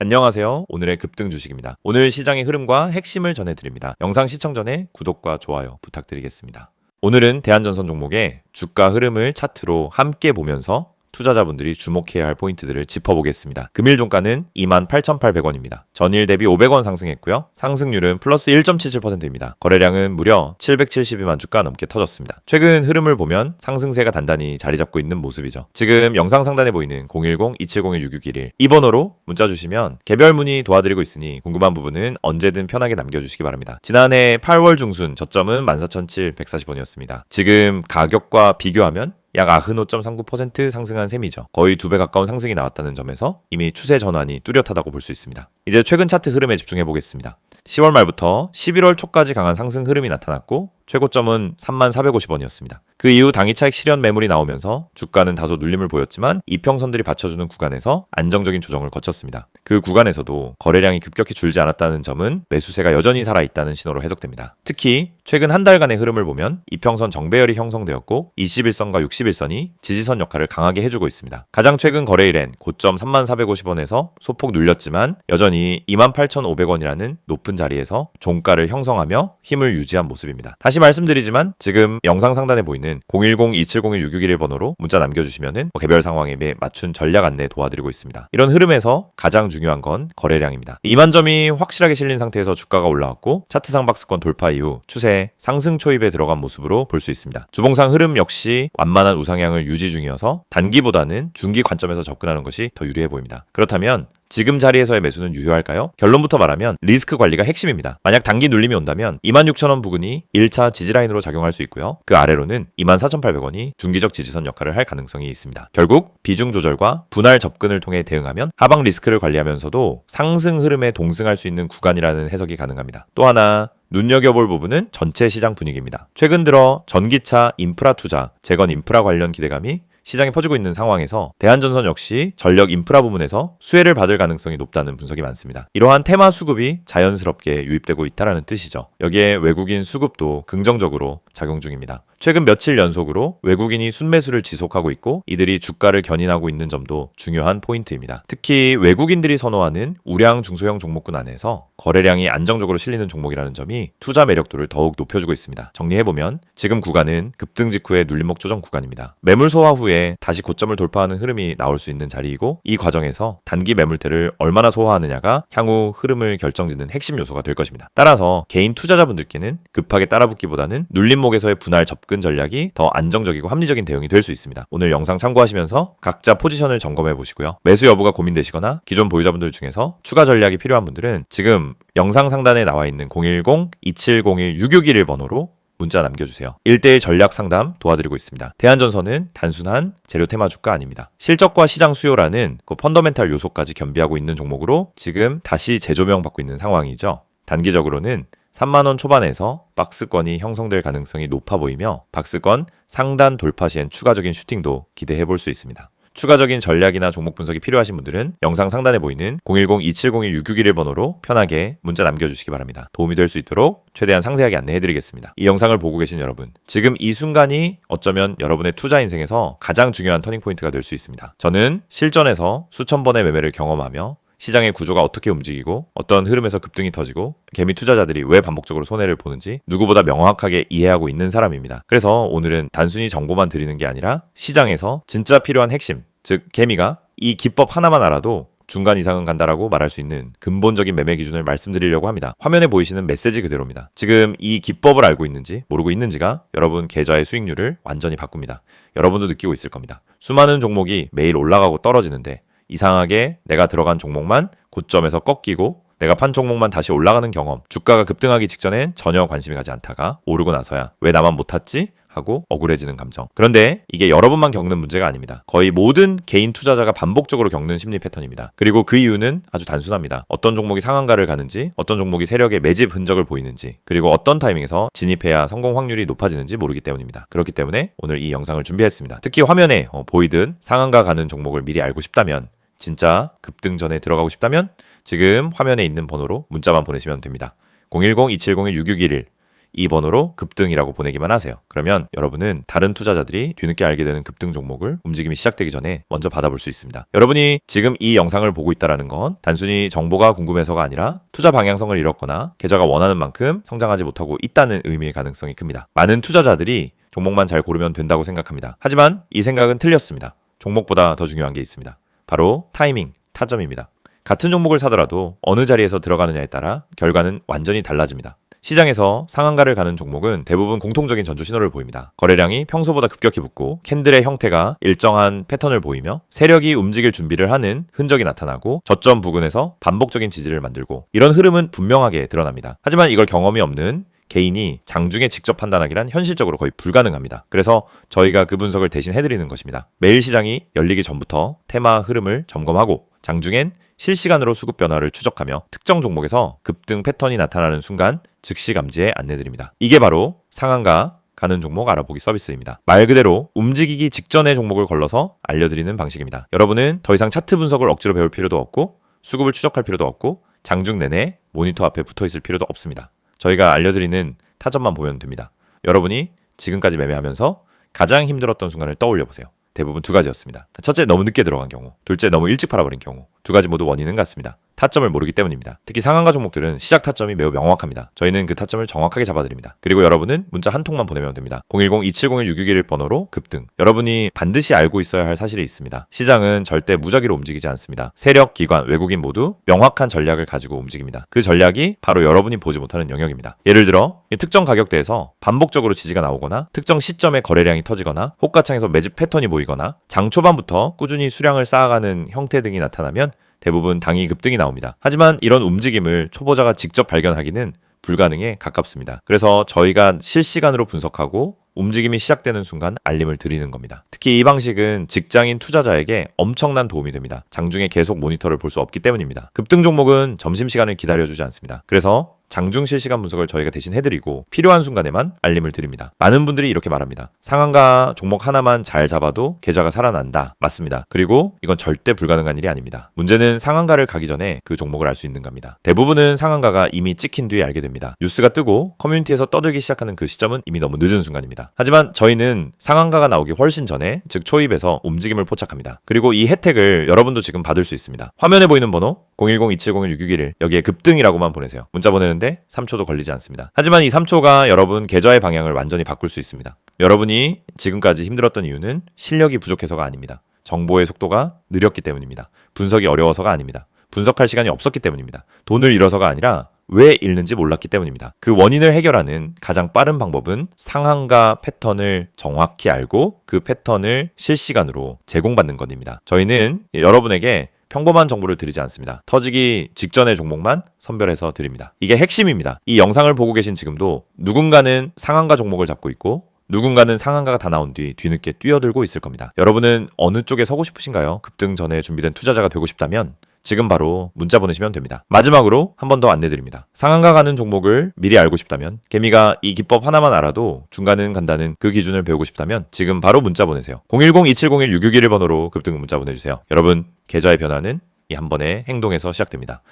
안녕하세요. 오늘의 급등 주식입니다. 오늘 시장의 흐름과 핵심을 전해드립니다. 영상 시청 전에 구독과 좋아요 부탁드리겠습니다. 오늘은 대한전선 종목의 주가 흐름을 차트로 함께 보면서 투자자분들이 주목해야 할 포인트들을 짚어보겠습니다. 금일 종가는 28,800원입니다. 전일 대비 500원 상승했고요. 상승률은 플러스 1.77%입니다. 거래량은 무려 772만 주가 넘게 터졌습니다. 최근 흐름을 보면 상승세가 단단히 자리 잡고 있는 모습이죠. 지금 영상 상단에 보이는 010-2701-6611 이 번호로 문자 주시면 개별 문의 도와드리고 있으니 궁금한 부분은 언제든 편하게 남겨주시기 바랍니다. 지난해 8월 중순 저점은 14,740원이었습니다. 지금 가격과 비교하면 약 95.39% 상승한 셈이죠. 거의 2배 가까운 상승이 나왔다는 점에서 이미 추세 전환이 뚜렷하다고 볼 수 있습니다. 이제 최근 차트 흐름에 집중해 보겠습니다. 10월 말부터 11월 초까지 강한 상승 흐름이 나타났고 최고점은 3450원이었습니다. 그 이후 당일 차익 실현 매물이 나오면서 주가는 다소 눌림을 보였지만 이평선들이 받쳐주는 구간에서 안정적인 조정을 거쳤습니다. 그 구간에서도 거래량이 급격히 줄지 않았다는 점은 매수세가 여전히 살아있다는 신호로 해석됩니다. 특히 최근 한 달간의 흐름을 보면 이평선 정배열이 형성되었고 21선과 61선이 지지선 역할을 강하게 해주고 있습니다. 가장 최근 거래일엔 고점 3450원에서 소폭 눌렸지만 여전히 28,500원이라는 높은 자리에서 종가를 형성하며 힘을 유지한 모습입니다. 다시 말씀드리지만 지금 영상 상단에 보이는 010-2701-6611 번호로 문자 남겨주시면 개별 상황에 맞춘 전략 안내 도와드리고 있습니다. 이런 흐름에서 가장 중요한 건 거래량입니다. 2만 점이 확실하게 실린 상태에서 주가가 올라왔고 차트상 박스권 돌파 이후 추세 상승 초입에 들어간 모습으로 볼 수 있습니다. 주봉상 흐름 역시 완만한 우상향을 유지 중이어서 단기보다는 중기 관점에서 접근하는 것이 더 유리해 보입니다. 그렇다면 지금 자리에서의 매수는 유효할까요? 결론부터 말하면 리스크 관리가 핵심입니다. 만약 단기 눌림이 온다면 26,000원 부근이 1차 지지라인으로 작용할 수 있고요. 그 아래로는 24,800원이 중기적 지지선 역할을 할 가능성이 있습니다. 결국 비중 조절과 분할 접근을 통해 대응하면 하방 리스크를 관리하면서도 상승 흐름에 동승할 수 있는 구간이라는 해석이 가능합니다. 또 하나 눈여겨볼 부분은 전체 시장 분위기입니다. 최근 들어 전기차 인프라 투자, 재건 인프라 관련 기대감이 시장에 퍼지고 있는 상황에서 대한전선 역시 전력 인프라 부문에서 수혜를 받을 가능성이 높다는 분석이 많습니다. 이러한 테마 수급이 자연스럽게 유입되고 있다는 뜻이죠. 여기에 외국인 수급도 긍정적으로 작용 중입니다. 최근 며칠 연속으로 외국인이 순매수를 지속하고 있고 이들이 주가를 견인하고 있는 점도 중요한 포인트입니다. 특히 외국인들이 선호하는 우량 중소형 종목군 안에서 거래량이 안정적으로 실리는 종목이라는 점이 투자 매력도를 더욱 높여주고 있습니다. 정리해보면 지금 구간은 급등 직후의 눌림목 조정 구간입니다. 매물 소화 후에 다시 고점을 돌파하는 흐름이 나올 수 있는 자리이고 이 과정에서 단기 매물대를 얼마나 소화하느냐가 향후 흐름을 결정짓는 핵심 요소가 될 것입니다. 따라서 개인 투자자분들께는 급하게 따라붙기보다는 눌림목에서의 분할 접근 전략이 더 안정적이고 합리적인 대응이 될 수 있습니다. 오늘 영상 참고하시면서 각자 포지션을 점검해 보시고요. 매수 여부가 고민되시거나 기존 보유자분들 중에서 추가 전략이 필요한 분들은 지금 영상 상단에 나와 있는 010-2701-6611 번호로 문자 남겨주세요. 1대1 전략 상담 도와드리고 있습니다. 대한전선은 단순한 재료 테마 주가 아닙니다. 실적과 시장 수요라는 그 펀더멘탈 요소까지 겸비하고 있는 종목으로 지금 다시 재조명받고 있는 상황이죠. 단기적으로는 3만원 초반에서 박스권이 형성될 가능성이 높아 보이며 박스권 상단 돌파 시엔 추가적인 슈팅도 기대해 볼 수 있습니다. 추가적인 전략이나 종목 분석이 필요하신 분들은 영상 상단에 보이는 010-2701-6611 번호로 편하게 문자 남겨주시기 바랍니다. 도움이 될 수 있도록 최대한 상세하게 안내해드리겠습니다. 이 영상을 보고 계신 여러분, 지금 이 순간이 어쩌면 여러분의 투자 인생에서 가장 중요한 터닝포인트가 될 수 있습니다. 저는 실전에서 수천 번의 매매를 경험하며 시장의 구조가 어떻게 움직이고 어떤 흐름에서 급등이 터지고 개미 투자자들이 왜 반복적으로 손해를 보는지 누구보다 명확하게 이해하고 있는 사람입니다. 그래서 오늘은 단순히 정보만 드리는 게 아니라 시장에서 진짜 필요한 핵심, 즉 개미가 이 기법 하나만 알아도 중간 이상은 간다라고 말할 수 있는 근본적인 매매 기준을 말씀드리려고 합니다. 화면에 보이시는 메시지 그대로입니다. 지금 이 기법을 알고 있는지 모르고 있는지가 여러분 계좌의 수익률을 완전히 바꿉니다. 여러분도 느끼고 있을 겁니다. 수많은 종목이 매일 올라가고 떨어지는데 이상하게 내가 들어간 종목만 고점에서 꺾이고 내가 판 종목만 다시 올라가는 경험, 주가가 급등하기 직전엔 전혀 관심이 가지 않다가 오르고 나서야 왜 나만 못 탔지? 하고 억울해지는 감정. 그런데 이게 여러분만 겪는 문제가 아닙니다. 거의 모든 개인 투자자가 반복적으로 겪는 심리 패턴입니다. 그리고 그 이유는 아주 단순합니다. 어떤 종목이 상한가를 가는지, 어떤 종목이 세력의 매집 흔적을 보이는지, 그리고 어떤 타이밍에서 진입해야 성공 확률이 높아지는지 모르기 때문입니다. 그렇기 때문에 오늘 이 영상을 준비했습니다. 특히 화면에 보이듯 상한가 가는 종목을 미리 알고 싶다면, 진짜 급등 전에 들어가고 싶다면 지금 화면에 있는 번호로 문자만 보내시면 됩니다. 010-2701-6611 이 번호로 급등이라고 보내기만 하세요. 그러면 여러분은 다른 투자자들이 뒤늦게 알게 되는 급등 종목을 움직임이 시작되기 전에 먼저 받아볼 수 있습니다. 여러분이 지금 이 영상을 보고 있다는 건 단순히 정보가 궁금해서가 아니라 투자 방향성을 잃었거나 계좌가 원하는 만큼 성장하지 못하고 있다는 의미의 가능성이 큽니다. 많은 투자자들이 종목만 잘 고르면 된다고 생각합니다. 하지만 이 생각은 틀렸습니다. 종목보다 더 중요한 게 있습니다. 바로 타이밍, 타점입니다. 같은 종목을 사더라도 어느 자리에서 들어가느냐에 따라 결과는 완전히 달라집니다. 시장에서 상한가를 가는 종목은 대부분 공통적인 전조 신호를 보입니다. 거래량이 평소보다 급격히 붙고 캔들의 형태가 일정한 패턴을 보이며 세력이 움직일 준비를 하는 흔적이 나타나고 저점 부근에서 반복적인 지지를 만들고 이런 흐름은 분명하게 드러납니다. 하지만 이걸 경험이 없는 개인이 장중에 직접 판단하기란 현실적으로 거의 불가능합니다. 그래서 저희가 그 분석을 대신 해드리는 것입니다. 매일 시장이 열리기 전부터 테마 흐름을 점검하고 장중엔 실시간으로 수급 변화를 추적하며 특정 종목에서 급등 패턴이 나타나는 순간 즉시 감지에 안내드립니다. 이게 바로 상한가 가는 종목 알아보기 서비스입니다. 말 그대로 움직이기 직전의 종목을 걸러서 알려드리는 방식입니다. 여러분은 더 이상 차트 분석을 억지로 배울 필요도 없고 수급을 추적할 필요도 없고 장중 내내 모니터 앞에 붙어 있을 필요도 없습니다. 저희가 알려드리는 타점만 보면 됩니다. 여러분이 지금까지 매매하면서 가장 힘들었던 순간을 떠올려 보세요. 대부분 두 가지였습니다. 첫째, 너무 늦게 들어간 경우. 둘째, 너무 일찍 팔아버린 경우. 두 가지 모두 원인은 같습니다. 타점을 모르기 때문입니다. 특히 상한가 종목들은 시작 타점이 매우 명확합니다. 저희는 그 타점을 정확하게 잡아드립니다. 그리고 여러분은 문자 한 통만 보내면 됩니다. 010-2701-661 번호로 급등. 여러분이 반드시 알고 있어야 할 사실이 있습니다. 시장은 절대 무작위로 움직이지 않습니다. 세력, 기관, 외국인 모두 명확한 전략을 가지고 움직입니다. 그 전략이 바로 여러분이 보지 못하는 영역입니다. 예를 들어 특정 가격대에서 반복적으로 지지가 나오거나 특정 시점에 거래량이 터지거나 호가창에서 매집 패턴이 보이거나 장 초반부터 꾸준히 수량을 쌓아가는 형태 등이 나타나면 대부분 당이 급등이 나옵니다. 하지만 이런 움직임을 초보자가 직접 발견하기는 불가능에 가깝습니다. 그래서 저희가 실시간으로 분석하고 움직임이 시작되는 순간 알림을 드리는 겁니다. 특히 이 방식은 직장인 투자자에게 엄청난 도움이 됩니다. 장중에 계속 모니터를 볼 수 없기 때문입니다. 급등 종목은 점심시간을 기다려주지 않습니다. 그래서 장중 실시간 분석을 저희가 대신 해드리고 필요한 순간에만 알림을 드립니다. 많은 분들이 이렇게 말합니다. 상한가 종목 하나만 잘 잡아도 계좌가 살아난다. 맞습니다. 그리고 이건 절대 불가능한 일이 아닙니다. 문제는 상한가를 가기 전에 그 종목을 알 수 있는 겁니다. 대부분은 상한가가 이미 찍힌 뒤에 알게 됩니다. 뉴스가 뜨고 커뮤니티에서 떠들기 시작하는 그 시점은 이미 너무 늦은 순간입니다. 하지만 저희는 상한가가 나오기 훨씬 전에 즉 초입에서 움직임을 포착합니다. 그리고 이 혜택을 여러분도 지금 받을 수 있습니다. 화면에 보이는 번호 010-2701-661 여기에 급등이라고만 보내세요. 문자 보내는데 3초도 걸리지 않습니다. 하지만 이 3초가 여러분 계좌의 방향을 완전히 바꿀 수 있습니다. 여러분이 지금까지 힘들었던 이유는 실력이 부족해서가 아닙니다. 정보의 속도가 느렸기 때문입니다. 분석이 어려워서가 아닙니다. 분석할 시간이 없었기 때문입니다. 돈을 잃어서가 아니라 왜 잃는지 몰랐기 때문입니다. 그 원인을 해결하는 가장 빠른 방법은 상한가 패턴을 정확히 알고 그 패턴을 실시간으로 제공받는 것입니다. 저희는 여러분에게 평범한 정보를 드리지 않습니다. 터지기 직전의 종목만 선별해서 드립니다. 이게 핵심입니다. 이 영상을 보고 계신 지금도 누군가는 상한가 종목을 잡고 있고 누군가는 상한가가 다 나온 뒤 뒤늦게 뛰어들고 있을 겁니다. 여러분은 어느 쪽에 서고 싶으신가요? 급등 전에 준비된 투자자가 되고 싶다면 지금 바로 문자 보내시면 됩니다. 마지막으로 한 번 더 안내드립니다. 상한가 가는 종목을 미리 알고 싶다면 개미가 이 기법 하나만 알아도 중간은 간다는 그 기준을 배우고 싶다면 지금 바로 문자 보내세요. 010-2701-661 번호로 급등 문자 보내주세요. 여러분 계좌의 변화는 이 한 번의 행동에서 시작됩니다.